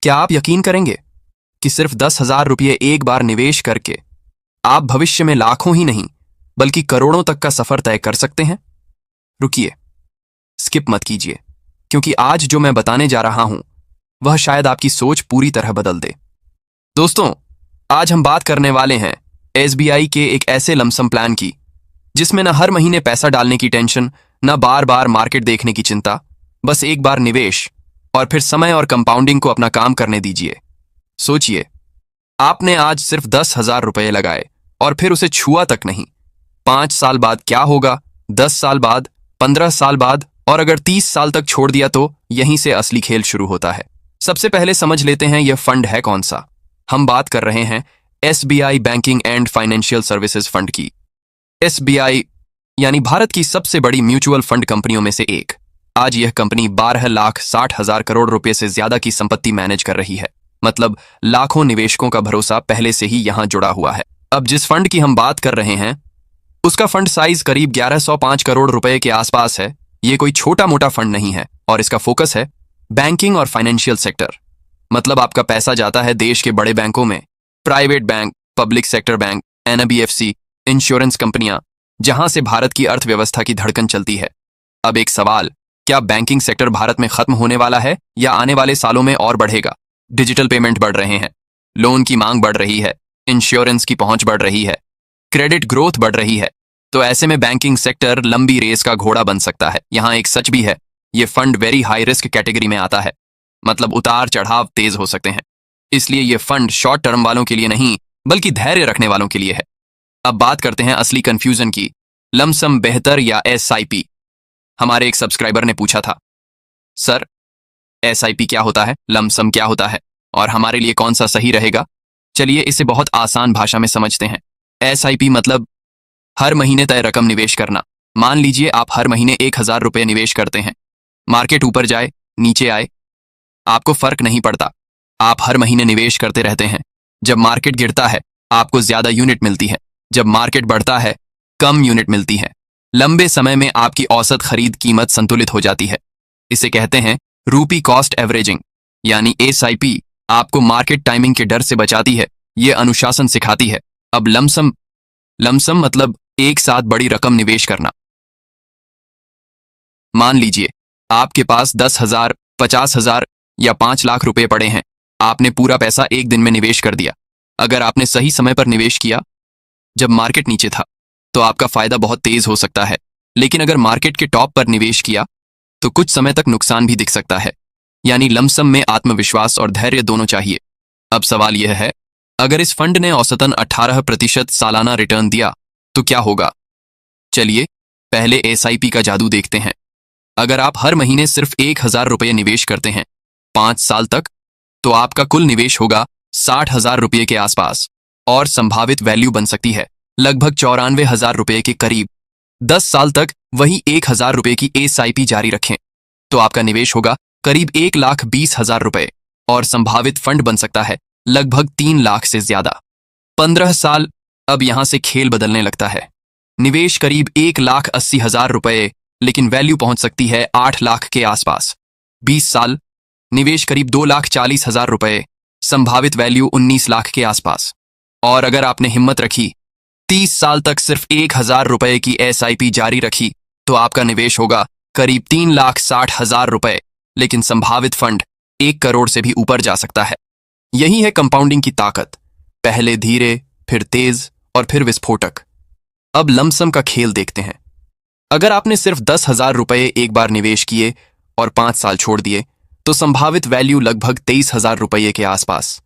क्या आप यकीन करेंगे कि सिर्फ 10,000 रुपये एक बार निवेश करके आप भविष्य में लाखों ही नहीं बल्कि करोड़ों तक का सफर तय कर सकते हैं? रुकिए, स्किप मत कीजिए, क्योंकि आज जो मैं बताने जा रहा हूं वह शायद आपकी सोच पूरी तरह बदल दे। दोस्तों, आज हम बात करने वाले हैं एसबीआई के एक ऐसे लमसम प्लान की जिसमें न हर महीने पैसा डालने की टेंशन, न बार बार मार्केट देखने की चिंता, बस एक बार निवेश और फिर समय और कंपाउंडिंग को अपना काम करने दीजिए। सोचिए, आपने आज सिर्फ 10,000 रुपये लगाए और फिर उसे छुआ तक नहीं। 5 साल बाद क्या होगा, 10 साल बाद, 15 साल बाद, और अगर 30 साल तक छोड़ दिया तो यहीं से असली खेल शुरू होता है। सबसे पहले समझ लेते हैं यह फंड है कौन सा। हम बात कर रहे हैं SBI banking and financial services fund की। एसबीआई यानी भारत की सबसे बड़ी म्यूचुअल फंड कंपनियों में से एक। आज यह कंपनी 12,60,000 करोड़ रुपए से ज्यादा की संपत्ति मैनेज कर रही है। मतलब लाखों निवेशकों का भरोसा पहले से ही यहां जुड़ा हुआ है। अब जिस फंड की हम बात कर रहे हैं उसका फंड साइज करीब 1105 करोड़ रुपए के आसपास है। ये कोई छोटा मोटा फंड नहीं है और इसका फोकस है बैंकिंग और फाइनेंशियल सेक्टर। मतलब आपका पैसा जाता है देश के बड़े बैंकों में, private bank, public sector bank, NBFC, insurance कंपनियां, जहां से भारत की अर्थव्यवस्था की धड़कन चलती है। अब एक सवाल, क्या बैंकिंग सेक्टर भारत में खत्म होने वाला है या आने वाले सालों में और बढ़ेगा? डिजिटल पेमेंट बढ़ रहे हैं, लोन की मांग बढ़ रही है, इंश्योरेंस की पहुंच बढ़ रही है, क्रेडिट ग्रोथ बढ़ रही है। तो ऐसे में बैंकिंग सेक्टर लंबी रेस का घोड़ा बन सकता है। यहां एक सच भी है, ये fund very high risk category में आता है। मतलब उतार चढ़ाव तेज हो सकते हैं। इसलिए ये फंड शॉर्ट टर्म वालों के लिए नहीं बल्कि धैर्य रखने वालों के लिए है। अब बात करते हैं असली कंफ्यूजन की, लमसम बेहतर या एसआईपी। हमारे एक सब्सक्राइबर ने पूछा था, सर एसआईपी क्या होता है, लमसम क्या होता है और हमारे लिए कौन सा सही रहेगा? चलिए इसे बहुत आसान भाषा में समझते हैं। एसआईपी मतलब हर महीने तय रकम निवेश करना। मान लीजिए आप हर महीने 1,000 रुपये निवेश करते हैं। मार्केट ऊपर जाए नीचे आए आपको फर्क नहीं पड़ता, आप हर महीने निवेश करते रहते हैं। जब मार्केट गिरता है आपको ज्यादा यूनिट मिलती है, जब मार्केट बढ़ता है कम यूनिट मिलती है। लंबे समय में आपकी औसत खरीद कीमत संतुलित हो जाती है। इसे कहते हैं रूपी कॉस्ट एवरेजिंग। यानी एसआईपी आपको मार्केट टाइमिंग के डर से बचाती है, ये अनुशासन सिखाती है। अब लमसम मतलब एक साथ बड़ी रकम निवेश करना। मान लीजिए आपके पास 10,000, 50,000 या 5 लाख रुपए पड़े हैं। आपने पूरा पैसा एक दिन में निवेश कर दिया। अगर आपने सही समय पर निवेश किया, जब मार्केट नीचे था, तो आपका फायदा बहुत तेज हो सकता है। लेकिन अगर मार्केट के टॉप पर निवेश किया तो कुछ समय तक नुकसान भी दिख सकता है। यानी लमसम में आत्मविश्वास और धैर्य दोनों चाहिए। अब सवाल यह है, अगर इस फंड ने औसतन 18% सालाना रिटर्न दिया तो क्या होगा? चलिए पहले एसआईपी का जादू देखते हैं। अगर आप हर महीने सिर्फ 1,000 रुपये निवेश करते हैं 5 साल तक, तो आपका कुल निवेश होगा 60,000 रुपये के आसपास और संभावित वैल्यू बन सकती है लगभग 94,000 रुपये के करीब। 10 साल तक वही 1,000 रुपये की एसआईपी जारी रखें तो आपका निवेश होगा करीब 1,20,000 रुपये और संभावित फंड बन सकता है लगभग 3 लाख से ज्यादा। 15 साल, अब यहां से खेल बदलने लगता है। निवेश करीब 1,80,000 रुपये, लेकिन वैल्यू पहुंच सकती है 8 लाख के आसपास। 20 साल, निवेश करीब 2,40,000 रुपये, संभावित वैल्यू 19 लाख के आसपास। और अगर आपने हिम्मत रखी, 30 साल तक सिर्फ 1,000 रुपये की एसआईपी जारी रखी, तो आपका निवेश होगा करीब 3,60,000 रुपये, लेकिन संभावित फंड 1 करोड़ से भी ऊपर जा सकता है। यही है कंपाउंडिंग की ताकत, पहले धीरे, फिर तेज और फिर विस्फोटक। अब लमसम का खेल देखते हैं। अगर आपने सिर्फ 10,000 रुपये एक बार निवेश किए और 5 साल छोड़ दिए, तो संभावित वैल्यू लगभग 23,000 रुपये के आसपास।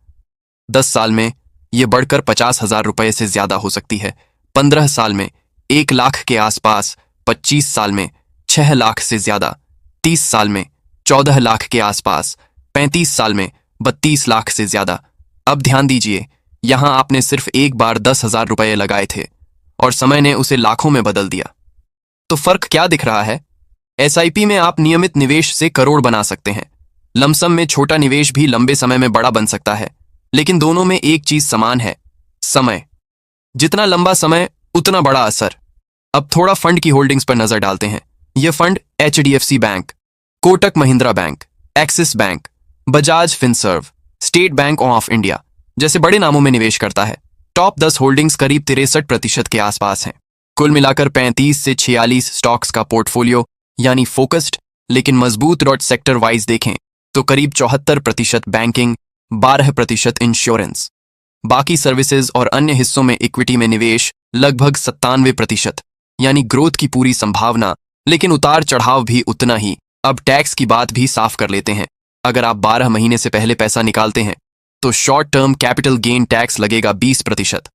10 साल में यह बढ़कर 50,000 रुपये से ज्यादा हो सकती है। 15 साल में 1 लाख के आसपास, 25 साल में 6 लाख से ज्यादा, 30 साल में 14 लाख के आसपास, 35 साल में 32 लाख से ज्यादा। अब ध्यान दीजिए, यहां आपने सिर्फ एक बार 10,000 रुपये लगाए थे और समय ने उसे लाखों में बदल दिया। तो फर्क क्या दिख रहा है? एसआईपी में आप नियमित निवेश से करोड़ बना सकते हैं। लमसम में छोटा निवेश भी लंबे समय में बड़ा बन सकता है। लेकिन दोनों में एक चीज समान है, समय। जितना लंबा समय उतना बड़ा असर। अब थोड़ा फंड की होल्डिंग्स पर नजर डालते हैं। यह fund HDFC bank, Kotak Mahindra bank, axis bank, Bajaj Finserv, state bank of India जैसे बड़े नामों में निवेश करता है। टॉप 10 होल्डिंग्स करीब 63% के आसपास हैं। कुल मिलाकर 35 से 46 स्टॉक्स का पोर्टफोलियो यानी फोकस्ड लेकिन मजबूत। सेक्टर वाइज देखें तो करीब 74% बैंकिंग, 12% इंश्योरेंस, बाकी सर्विसेज और अन्य हिस्सों में इक्विटी में निवेश लगभग 97%, यानी ग्रोथ की पूरी संभावना, लेकिन उतार चढ़ाव भी उतना ही। अब टैक्स की बात भी साफ कर लेते हैं। अगर आप 12 महीने से पहले पैसा निकालते हैं तो short term capital gain tax लगेगा 20%।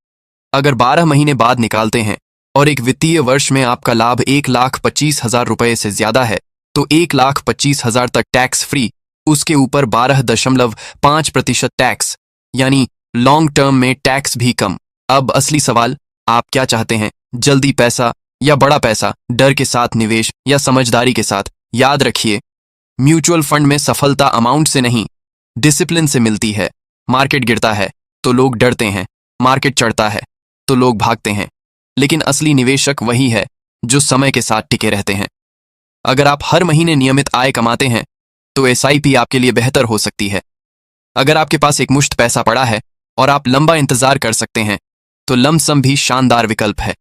अगर 12 महीने बाद निकालते हैं और एक वित्तीय वर्ष में आपका लाभ 1,25,000 रुपए से ज्यादा है तो 1,25,000 तक टैक्स फ्री, उसके ऊपर 12.5% टैक्स, यानी लॉन्ग टर्म में टैक्स भी कम। अब असली सवाल, आप क्या चाहते हैं, जल्दी पैसा या बड़ा पैसा, डर के साथ निवेश या समझदारी के साथ? याद रखिए, म्यूचुअल फंड में सफलता अमाउंट से नहीं, डिसिप्लिन से मिलती है। मार्केट गिरता है तो लोग डरते हैं, मार्केट चढ़ता है तो लोग भागते हैं, लेकिन असली निवेशक वही है जो समय के साथ टिके रहते हैं। अगर आप हर महीने नियमित आय कमाते हैं तो SIP आपके लिए बेहतर हो सकती है। अगर आपके पास एक मुश्त पैसा पड़ा है और आप लंबा इंतजार कर सकते हैं तो लमसम भी शानदार विकल्प है।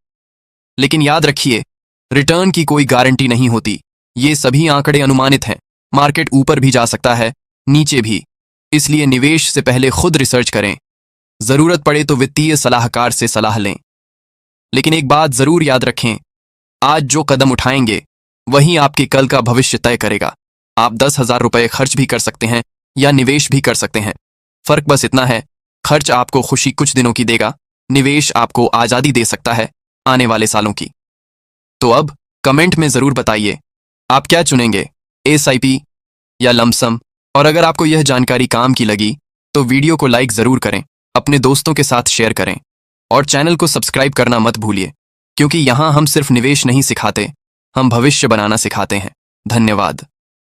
लेकिन याद रखिए, रिटर्न की कोई गारंटी नहीं होती। ये सभी आंकड़े अनुमानित हैं। मार्केट ऊपर भी जा सकता है, नीचे भी। इसलिए निवेश से पहले खुद रिसर्च करें। जरूरत पड़े तो वित्तीय सलाहकार से सलाह लें। लेकिन एक बात जरूर याद रखें, आज जो कदम उठाएंगे वही आपके कल का भविष्य तय करेगा। आप 10,000 रुपए खर्च भी कर सकते हैं या निवेश भी कर सकते हैं। फर्क बस इतना है, खर्च आपको खुशी कुछ दिनों की देगा, निवेश आपको आजादी दे सकता है आने वाले सालों की। तो अब कमेंट में जरूर बताइए, आप क्या चुनेंगे, SIP या लमसम? और अगर आपको यह जानकारी काम की लगी तो वीडियो को लाइक जरूर करें, अपने दोस्तों के साथ शेयर करें और चैनल को सब्सक्राइब करना मत भूलिए, क्योंकि यहां हम सिर्फ निवेश नहीं सिखाते, हम भविष्य बनाना सिखाते हैं। धन्यवाद।